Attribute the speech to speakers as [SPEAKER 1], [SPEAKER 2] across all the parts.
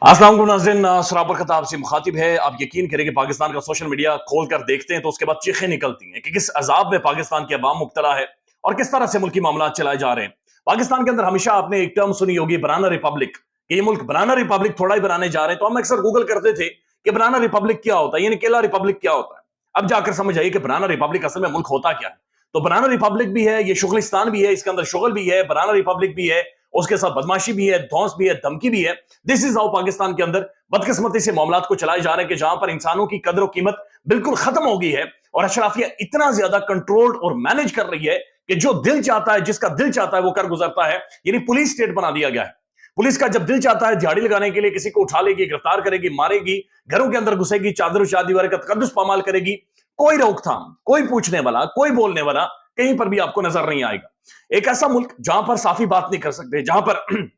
[SPEAKER 1] अस्सलाम वालेकुम नाज़रीन, सराबर खताब से मुखातिब है। आप यकीन करें कि पाकिस्तान का सोशल मीडिया खोल कर देखते हैं तो उसके बाद चीखें निकलती हैं कि किस अजाब में पाकिस्तान की अवाम मुब्तला है और किस तरह से मुल्की मामला चलाए जा रहे हैं। पाकिस्तान के अंदर हमेशा आपने एक टर्म सुनी होगी, बनाना रिपब्लिक, कि ये मुल्क बनाना रिपब्लिक थोड़ा ही बनाने जा रहे हैं। तो हम अक्सर गूगल करते थे कि बनाना रिपब्लिक क्या होता है, यानी केला रिपब्लिक क्या होता है। अब जाकर समझ आई कि बनाना रिपब्लिक असल में मुल्क होता क्या है। तो बनाना रिपब्लिक भी है, ये शुगलिस्तान भी है, इसके अंदर शुगल भी है, बनाना रिपब्लिक भी है, उसके साथ बदमाशी भी है, धौंस भी है, धमकी भी है। दिस इज हाउ पाकिस्तान के अंदर बदकिस्मती से मामलात को चलाए जा रहे हैं कि जहां पर इंसानों की कदर और कीमत बिल्कुल खत्म हो गई है और अशराफिया इतना ज्यादा कंट्रोल्ड और मैनेज कर रही है कि जो दिल चाहता है, जिसका दिल चाहता है वो कर गुजरता है। यानी पुलिस स्टेट बना दिया गया है। पुलिस का जब दिल चाहता है दिहाड़ी लगाने के लिए किसी को उठा लेगी, गिरफ्तार करेगी, मारेगी, घरों के अंदर घुसेगी, चादर चार दीवार का तकद्दुस पामाल करेगी। कोई रोकथाम, कोई पूछने वाला, कोई बोलने वाला कहीं पर भी आपको नजर नहीं आएगा। एक ऐसा मुल्क जहां पर साफी बात नहीं कर सकते, जहां पर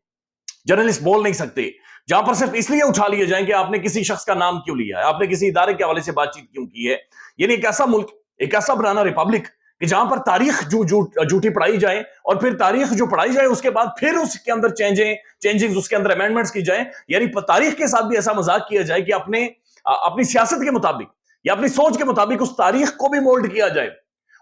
[SPEAKER 1] जर्नलिस्ट बोल नहीं सकते, जहां पर सिर्फ इसलिए उठा लिए जाएं कि आपने किसी शख्स का नाम क्यों लिया है, आपने किसी इदारे के हवाले से बातचीत क्यों की है। यानी एक ऐसा मुल्क, एक ऐसा बनाना रिपब्लिक कि जहां पर तारीख झूठी पढ़ाई जाए और फिर तारीख जो पढ़ाई जाए उसके बाद फिर उसके अंदर चेंजिंग उसके अंदर अमेंडमेंट्स की जाए। यानी तारीख के साथ भी ऐसा मजाक किया जाए कि अपनी सियासत के मुताबिक या अपनी सोच के मुताबिक उस तारीख को भी मोल्ड किया जाए,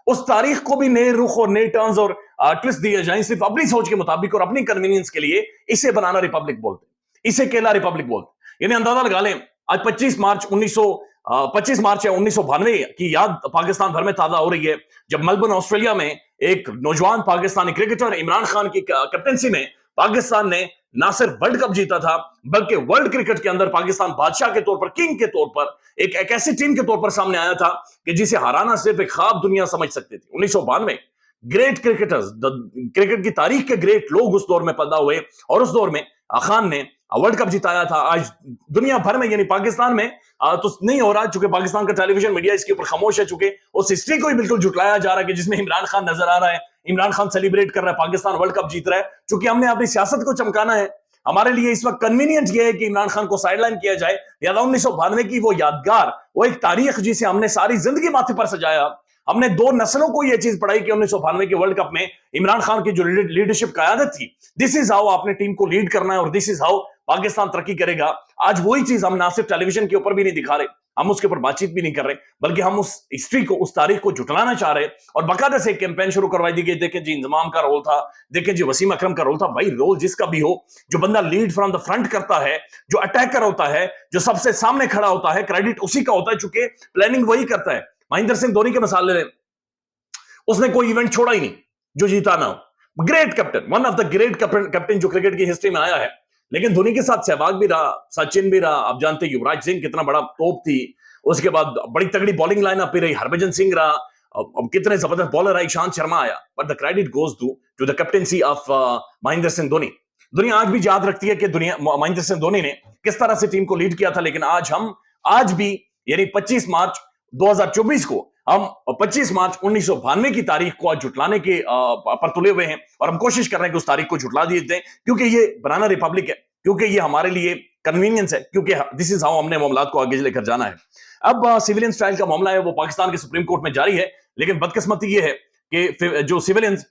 [SPEAKER 1] उस तारीख को भी नए रुख और नए टर्न्स और ट्विस्ट दिए जाएं सिर्फ अपनी सोच के मुताबिक और अपनी कन्वीनियंस के लिए। इसे बनाना रिपब्लिक बोलते हैं, इसे केला रिपब्लिक बोलते हैं। यानी अंदाजा लगा लें, आज 25 मार्च है 1992 की याद पाकिस्तान भर में ताजा हो रही है, जब मेलबर्न ऑस्ट्रेलिया में एक नौजवान पाकिस्तानी क्रिकेटर इमरान खान की कैप्टनसी में पाकिस्तान ने ना सिर्फ वर्ल्ड कप जीता था बल्कि वर्ल्ड क्रिकेट के अंदर पाकिस्तान बादशाह के तौर पर, किंग के तौर पर, एक ऐसी टीम के तौर पर सामने आया था कि जिसे हराना सिर्फ एक ख्वाब दुनिया समझ सकती थी। 1992 ग्रेट क्रिकेटर्स, क्रिकेट की तारीख के ग्रेट लोग उस दौर में पैदा हुए और उस दौर में खान ने वर्ल्ड कप जिताया था। आज दुनिया भर में, यानी पाकिस्तान में तो नहीं हो रहा, चूंकि पाकिस्तान का टेलीविजन मीडिया इसके ऊपर खामोश है, चूंकि उस हिस्ट्री को ही बिल्कुल झुटलाया जा रहा है कि जिसमें इमरान खान नजर आ रहा है, इमरान खान सेलिब्रेट कर रहा है, पाकिस्तान वर्ल्ड कप जीत रहा है। चूंकि हमने अपनी सियासत को चमकाना है, हमारे लिए इस वक्त कन्वीनियंट ये है कि इमरान खान को साइडलाइन किया जाए। याद 1992 की वो यादगार, वो एक तारीख जिसे हमने सारी जिंदगी माथे पर सजाया, हमने दो नस्लों को यह चीज पढ़ाई कि 1992 के वर्ल्ड कप में इमरान खान की जो लीडरशिप कयादत थी, दिस इज हाउ आपने टीम को लीड करना है और दिस इज हाउ पाकिस्तान तरक्की करेगा। आज वही चीज हम ना सिर्फ टेलीविजन के ऊपर भी नहीं दिखा रहे, हम उसके ऊपर बातचीत भी नहीं कर रहे, बल्कि हम उस हिस्ट्री को, उस तारीख को जुटलाना चाह रहे हैं। और बाकायदा से एक कैंपेन शुरू करवाई दी गई, देखें जी इंजमाम का रोल था, देखें जी वसीम अकरम का रोल था। भाई रोल जिसका भी हो, जो बंदा लीड फ्रॉम द फ्रंट करता है, जो अटैकर होता है, जो सबसे सामने खड़ा होता है, क्रेडिट उसी का होता है, चूंकि प्लानिंग वही करता है। महेंद्र सिंह धोनी के मिसाल ले लें, उसने कोई इवेंट छोड़ा ही नहीं जो जीता ना हो। Great captain, one of the great captain जो क्रिकेट की हिस्ट्री में आया है। लेकिन धोनी के साथ सहवाग भी रहा, सचिन भी रहा, आप जानते हैं युवराज सिंह कितना बड़ा तोप थी, उसके बाद बड़ी तगड़ी बॉलिंग लाइनअप भी रही, हरभजन सिंह रहा, अब कितने जबरदस्त बॉलर आई, ईशांत शर्मा आया। But the credit goes to the captaincy of Mahendra Singh Dhoni. दुनिया आज भी याद रखती है कि महेंद्र सिंह धोनी ने किस तरह से टीम को लीड किया था। लेकिन आज भी यानी 25 मार्च 2024 को हम 25 मार्च 1992 की तारीख को आज जुटलाने के पर तुले हुए हैं और हम कोशिश कर रहे हैं कि उस तारीख को जुटला दिए दें, क्योंकि ये बनाना रिपब्लिक है, क्योंकि ये हमारे लिए कन्वीनियंस है, क्योंकि दिस इज हाउ हमने मामलात को आगे लेकर जाना है। अब सिविलियंस ट्रायल का मामला है वो पाकिस्तान के सुप्रीम कोर्ट में जारी है, लेकिन बदकिस्मती ये है कि जो सिविलियंस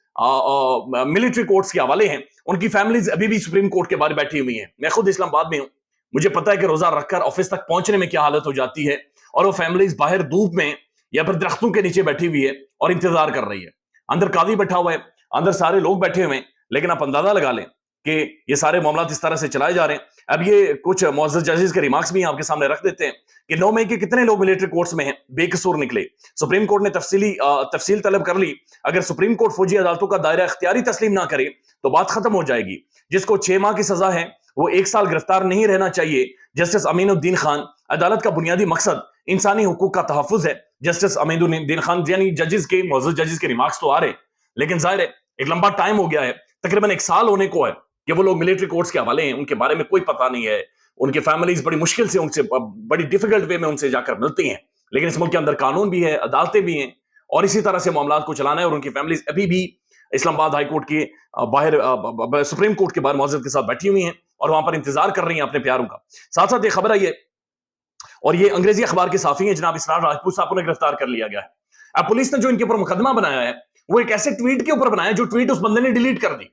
[SPEAKER 1] मिलिट्री कोर्ट्स के हवाले हैं, उनकी फैमिलीज अभी भी सुप्रीम कोर्ट के बाहर बैठी हुई हैं। मैं खुद इस्लामाबाद में हूं, मुझे पता है कि रोजा रखकर ऑफिस तक पहुंचने में क्या हालत हो जाती है, और वो फैमिलीज बाहर धूप में या फिर दरख्तों के नीचे बैठी हुई है और इंतजार कर रही है। अंदर कादी बैठा हुआ है, अंदर सारे लोग बैठे हुए हैं, लेकिन आप अंदाजा लगा लें कि ये सारे मामला इस तरह से चलाए जा रहे हैं। अब ये कुछ मुअज़्ज़ज़ जजेस के रिमार्क्स भी आपके सामने रख देते हैं कि 9 मई के कितने लोग मिलिट्री कोर्ट्स में हैं, बेकसूर निकले। सुप्रीम कोर्ट ने तफसील तलब कर ली। अगर सुप्रीम कोर्ट फौजी अदालतों का दायरा इख्तियारी तस्लीम ना करे तो बात खत्म हो जाएगी। जिसको 6 माह की सजा है वो 1 साल गिरफ्तार नहीं रहना चाहिए। जस्टिस अमीनुद्दीन खान, अदालत का बुनियादी मकसद इंसानी हुकूक का तहफ़्फ़ुज़ है। जस्टिस अमीनुद्दीन खान यानी जजेस के, मुअज़्ज़ज़ जजेस के रिमार्क्स तो आ रहे, लेकिन जाहिर है एक लंबा टाइम हो गया है, तकरीबन 1 साल होने को है कि वो लोग मिलिट्री कोर्ट्स के हवाले हैं, उनके बारे में कोई पता नहीं है। उनके फैमिलीज बड़ी मुश्किल से उनसे, बड़ी डिफिकल्ट वे में उनसे जाकर मिलती हैं। लेकिन इस मुल्क के अंदर कानून भी है, अदालतें भी हैं, और इसी तरह से मामलात को चलाना है। और उनकी फैमिलीज अभी भी इस्लामाबाद हाई कोर्ट के बाहर, सुप्रीम कोर्ट के बाहर मुअज़्ज़ज़ के साथ बैठी हुई हैं और वहां पर इंतजार कर रही हैं अपने प्यारों का। साथ साथ ये खबर आई है, और ये अंग्रेजी अखबार के साफी हैं जनाब इसरार राजपूत साहब को गिरफ्तार कर लिया गया है। अब पुलिस ने जो इनके ऊपर मुकदमा बनाया है वो एक ऐसे ट्वीट के ऊपर बनाया जो ट्वीट उस बंदे ने डिलीट कर दी।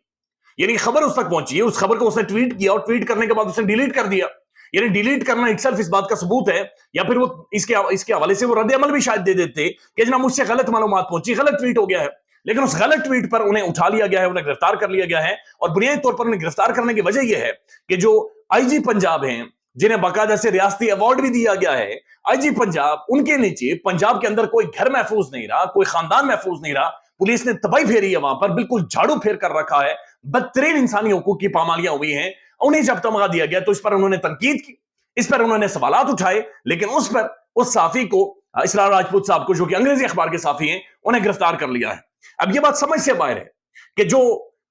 [SPEAKER 1] यानी खबर उस तक पहुंची है, उस खबर को उसने ट्वीट किया और ट्वीट करने के बाद उसने डिलीट कर दिया। یعنی ڈیلیٹ کرنا اٹسیلف اس بات کا ثبوت ہے، یا پھر وہ اس کے حوالے سے وہ رد عمل بھی شاید دے دیتے کہ جناب مجھ سے غلط معلومات پہنچی، غلط ٹویٹ ہو گیا ہے، لیکن اس غلط ٹویٹ پر انہیں اٹھا لیا گیا ہے، انہیں گرفتار کر لیا گیا ہے، اور بنیادی طور پر انہیں گرفتار کرنے کی وجہ یہ ہے کہ جو آئی جی پنجاب ہیں، جنہیں باقاعدہ سے ریاستی ایوارڈ بھی دیا گیا ہے، آئی جی پنجاب، ان کے نیچے پنجاب کے اندر کوئی گھر محفوظ نہیں رہا، کوئی خاندان محفوظ نہیں رہا، پولیس نے تباہی پھیری ہے وہاں پر، بالکل جھاڑو پھیر کر رکھا ہے، بدترین انسانی حقوق کی پامالیاں ہوئی ہیں، انہیں جب تمغہ دیا گیا تو اس پر انہوں نے تنقید کی، اس پر انہوں نے سوالات اٹھائے، لیکن اس پر اس صحافی کو، اسرار راجپوت صاحب کو، جو کہ انگریزی اخبار کے صحافی ہیں، انہیں گرفتار کر لیا ہے۔ اب یہ بات سمجھ سے باہر ہے کہ جو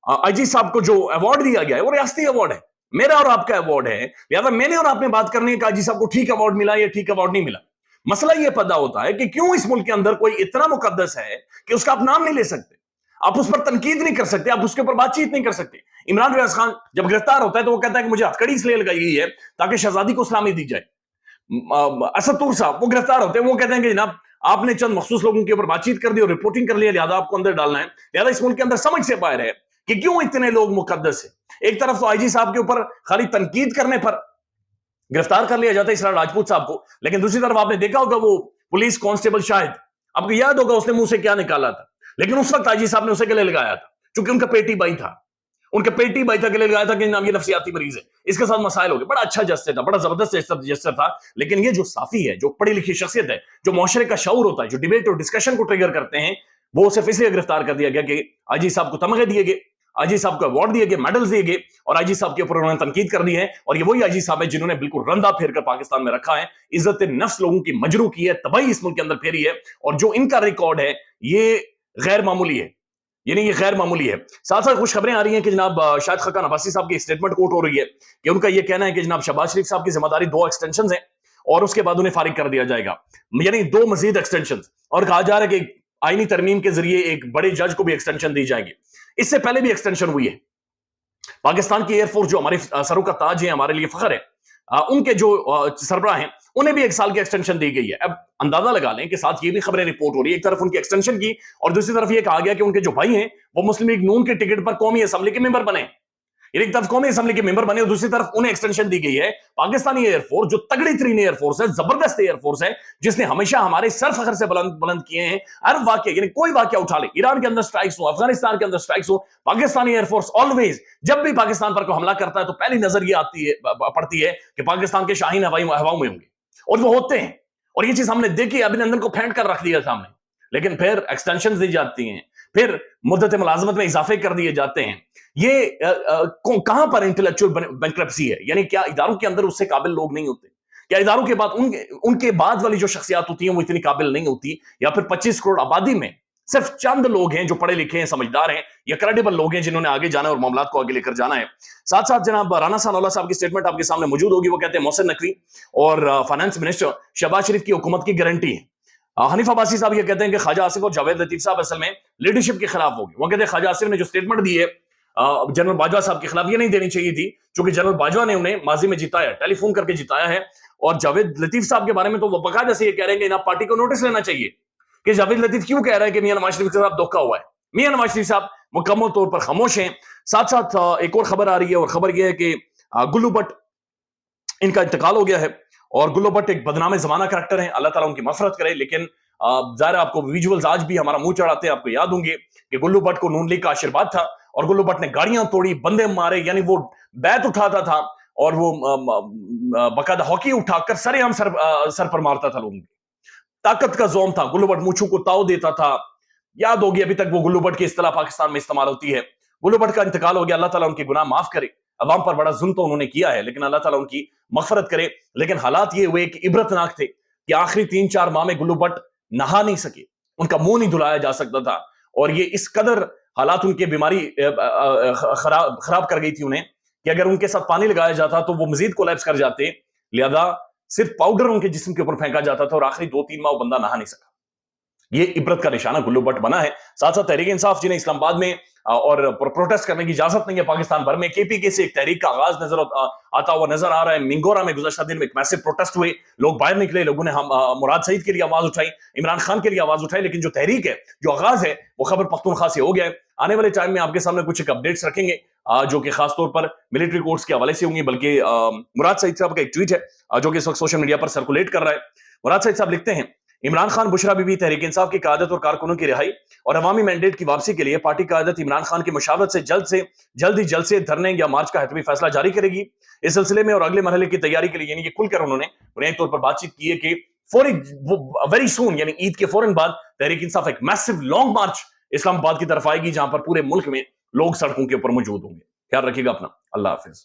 [SPEAKER 1] آئی جی صاحب کو جو ایوارڈ دیا گیا ہے وہ ریاستی ایوارڈ ہے، میرا اور آپ کا ایوارڈ ہے، لہذا میں نے اور آپ نے بات کرنی ہے کہ آئی جی صاحب کو ٹھیک ایوارڈ ملا یا ٹھیک ایوارڈ نہیں ملا۔ مسئلہ یہ پیدا ہوتا ہے کہ کیوں اس ملک کے اندر کوئی اتنا مقدس ہے کہ اس کا آپ نام نہیں لے سکتے، آپ اس پر تنقید نہیں کر سکتے، آپ اس کے اوپر بات چیت نہیں کر سکتے۔ عمران ریاض خان جب گرفتار ہوتا ہے تو وہ کہتا ہے کہ مجھے ہتھکڑی اس لیے لگائی گئی ہے تاکہ شہزادی کو سلامی دی جائے۔ اسد طور صاحب وہ گرفتار ہوتے ہیں، وہ کہتے ہیں کہ جناب آپ نے چند مخصوص لوگوں کے اوپر بات چیت کر دی اور رپورٹنگ کر لی، لہذا آپ کو اندر ڈالنا ہے۔ لہذا اس ملک کے اندر سمجھ سے باہر ہے کہ کیوں اتنے لوگ مقدس ہیں۔ ایک طرف تو آئی جی صاحب کے اوپر خالی تنقید کرنے پر گرفتار کر لیا جاتا ہے اسرار راجپوت صاحب کو، لیکن دوسری طرف آپ نے دیکھا ہوگا وہ پولیس کانسٹیبل شاہد، آپ کو یاد ہوگا اس نے منہ سے کیا نکالا تھا، لیکن اس وقت آئی جی صاحب نے اسے گلے لگایا تھا چونکہ ان کا پیٹی بھائی تھا، ان کا پیٹی بھائی تھا، گلے لگایا تھا کہ جناب یہ نفسیاتی مریض ہے، اس کے ساتھ مسائل ہو گئے۔ بڑا اچھا جسٹر تھا، بڑا زبردست جسٹر تھا، لیکن یہ جو صحافی ہے، جو پڑھی لکھی شخصیت ہے، جو معاشرے کا شعور ہوتا ہے، جو ڈیبیٹ اور ڈسکشن کو ٹریگر کرتے ہیں، وہ صرف اس لیے گرفتار کر دیا گیا کہ آئی جی صاحب کو تمغے دیے گئے، آئی جی صاحب کو ایوارڈ دیے گئے، میڈلز دیے گئے، اور آئی جی صاحب کے اوپر انہوں نے تنقید کر دی ہے، اور یہ وہی آئی جی صاحب ہے جنہوں نے بالکل رندہ پھیر کر پاکستان میں رکھا ہے، عزت نفس لوگوں کی مجروح کی ہے، تباہی اس ملک کے اندر پھیری ہے، اور جو ان کا ریکارڈ ہے یہ غیر معمولی ہے، یعنی یہ غیر معمولی ہے۔ ساتھ ساتھ خوش خبریں آ رہی ہیں کہ جناب شاہد خاقان عباسی صاحب کی اسٹیٹمنٹ کوٹ ہو رہی ہے کہ ان کا یہ کہنا ہے کہ جناب شہباز شریف صاحب کی ذمہ داری 2 ایکسٹینشنز ہیں اور اس کے بعد انہیں فارغ کر دیا جائے گا، یعنی 2 مزید ایکسٹینشنز، اور کہا جا رہا ہے کہ آئینی ترمیم کے ذریعے ایک بڑے جج کو بھی ایکسٹینشن دی جائے گی۔ اس سے پہلے بھی ایکسٹینشن ہوئی ہے۔ پاکستان کی ایئر فورس جو ہمارے سروں کا تاج ہے، ہمارے لیے فخر ہے، ان کے جو سربراہ ہیں انہیں بھی 1 سال کی ایکسٹینشن دی گئی ہے۔ اب اندازہ لگا لیں کہ ساتھ یہ بھی خبریں رپورٹ ہو رہی ہے، ایک طرف ان کی ایکسٹینشن کی اور دوسری طرف یہ کہا گیا کہ ان کے جو بھائی ہیں وہ مسلم لیگ نون کے ٹکٹ پر قومی اسمبلی کے ممبر بنے، یعنی ایک طرف قومی اسمبلی کے ممبر بنے اور دوسری طرف انہیں ایکسٹینشن دی گئی ہے۔ پاکستانی ایئر فورس جو تگڑی ترین ایئر فورس ہے، زبردست ایئر فورس ہے، جس نے ہمیشہ ہمارے سر فخر سے بلند کیے ہیں، ہر واقعہ، یعنی کوئی واقعہ اٹھا لے، ایران کے اندر سٹرائکس ہو، افغانستان کے اندر سٹرائکس ہو، پاکستانی ایئر فورس آلویز جب بھی پاکستان پر کوئی حملہ کرتا ہے تو پہلی نظر یہ پڑتی ہے کہ پاکستان کے شاہین ہواؤں میں ہوں گے، اور وہ ہوتے ہیں، اور یہ چیز ہم نے دیکھی، ابھینندن کو پھینٹ کر رکھ دیا سامنے، لیکن پھر ایکسٹینشن دی جاتی ہیں، پھر مدت ملازمت میں اضافے کر دیے جاتے ہیں۔ یہ کہاں پر انٹلیکچوئل بینکرپسی ہے؟ یعنی کیا اداروں کے اندر اس سے قابل لوگ نہیں ہوتے؟ کیا اداروں کے بعد ان کے بعد والی جو شخصیات ہوتی ہیں وہ اتنی قابل نہیں ہوتی؟ یا پھر 25 کروڑ آبادی میں صرف چند لوگ ہیں جو پڑھے لکھے ہیں، سمجھدار ہیں، یا کریڈیبل لوگ ہیں جنہوں نے آگے جانا ہے اور معاملات کو آگے لے کر جانا ہے؟ ساتھ ساتھ جناب رانا ثناءاللہ صاحب کی سٹیٹمنٹ آپ کے سامنے موجود ہوگی، وہ کہتے ہیں محسن نقوی اور فائنانس منسٹر شہباز شریف کی حکومت کی گارنٹی ہے۔ حنیف عباسی صاحب یہ کہتے ہیں کہ خواجہ آصف اور جاوید لطیف صاحب اصل میں لیڈرشپ کے خلاف ہوگی۔ وہ کہتے ہیں خواجہ آصف نے جو سٹیٹمنٹ دی ہے جنرل باجوہ صاحب کے خلاف، یہ نہیں دینی چاہیے تھی، چونکہ جنرل باجوہ نے انہیں ماضی میں جتایا، ٹیلی فون کر کے جتایا ہے، اور جاوید لطیف صاحب کے بارے میں تو وہ باقاعدہ سے یہ کہہ رہے ہیں کہ جناب پارٹی کو نوٹس لینا چاہیے کہ جاوید لطیف کیوں کہہ رہا ہے کہ میاں نواز شریف کے ساتھ دھوکہ ہوا ہے۔ میاں نواز شریف صاحب مکمل طور پر خاموش ہیں۔ ساتھ ساتھ ایک اور خبر آ رہی ہے، اور خبر یہ ہے کہ گلو بٹ ان کا انتقال ہو گیا ہے، اور گلو بٹ ایک بدنام زمانہ کریکٹر ہیں، اللہ تعالیٰ ان کی مغفرت کرے، لیکن ظاہر آپ کو ویجولز آج بھی ہمارا منہ چڑھاتے ہیں، آپ کو یاد ہوں گے کہ گلو بٹ کو نون لیگ کا آشیرواد تھا، اور گلو بٹ نے گاڑیاں توڑی، بندے مارے، یعنی وہ بیت اٹھاتا تھا اور وہ باقاعدہ ہاکی اٹھا کر سر عام سر پر مارتا تھا لوگوں کی، طاقت کا زوم تھا، گلو بٹ مونچھوں کو تاؤ دیتا تھا، یاد ہوگی ابھی تک وہ گلو بٹ کی اصطلاح پاکستان میں استعمال ہوتی ہے۔ گلو بٹ کا انتقال ہو گیا، اللہ تعالیٰ ان کے گناہ معاف کرے، عوام پر بڑا ظلم تو انہوں نے کیا ہے لیکن اللہ تعالیٰ ان کی مغفرت کرے، لیکن حالات یہ ہوئے کہ عبرت ناک تھے کہ آخری 3-4 ماہ میں گلو بٹ نہا نہیں سکے، ان کا منہ نہیں دھلایا جا سکتا تھا، اور یہ اس قدر حالات ان کے بیماری خراب کر گئی تھی انہیں کہ اگر ان کے ساتھ پانی لگایا جاتا تو وہ مزید کولیپس کر جاتے، لہذا صرف پاؤڈر ان کے جسم کے اوپر پھینکا جاتا تھا، اور آخری 2-3 ماہ وہ بندہ نہا نہیں سکا۔ ये इबरत का निशाना गुल्लू बट बना है। साथ साथ तहरीक इंसाफ, जिन्हें इस्लामाबाद में और प्रोटेस्ट करने की इजाजत नहीं है पाकिस्तान भर में, केपीके से एक तहरीक का आगाज आता हुआ नजर आ रहा है। मिंगोरा में गुज़श्ता दिन में एक मैसिव प्रोटेस्ट हुए, लोग बाहर निकले, लोगों ने हम मुराद सईद के लिए आवाज उठाई, इमरान खान के लिए आवाज उठाई, लेकिन जो तहरीक है, जो आगाज है, वो खैबर पख्तूनख्वा से हो गया है। आने वाले टाइम में आपके सामने कुछ एक अपडेट्स रखेंगे जो कि खासतौर पर मिलिट्री कोर्ट्स के हवाले से होंगी, बल्कि मुराद सईद साहब का एक ट्वीट है जो कि इस वक्त सोशल मीडिया पर सर्कुलेट कर रहा है। मुराद सईद साहब लिखते हैं, इमरान खान, बुशरा बीबी, तहरीक इंसाफ की क़यादत और कारकुनों की रिहाई और अवामी मैंडेट की वापसी के लिए पार्टी क़यादत इमरान खान की मशावरत से जल्द से धरने या मार्च का हतमी फैसला जारी करेगी। इस सिलसिले में और अगले मरहले की तैयारी के लिए, यानी कि खुलकर उन्होंने बुनियादी तौर पर बातचीत की है कि वेरी सून, यानी ईद के फौरन बाद तहरीक इंसाफ एक मैसिव लॉन्ग मार्च इस्लामाबाद की तरफ आएगी, जहां पर पूरे मुल्क में लोग सड़कों के ऊपर मौजूद होंगे। ख्याल रखिएगा अपना। अल्लाह हाफिज।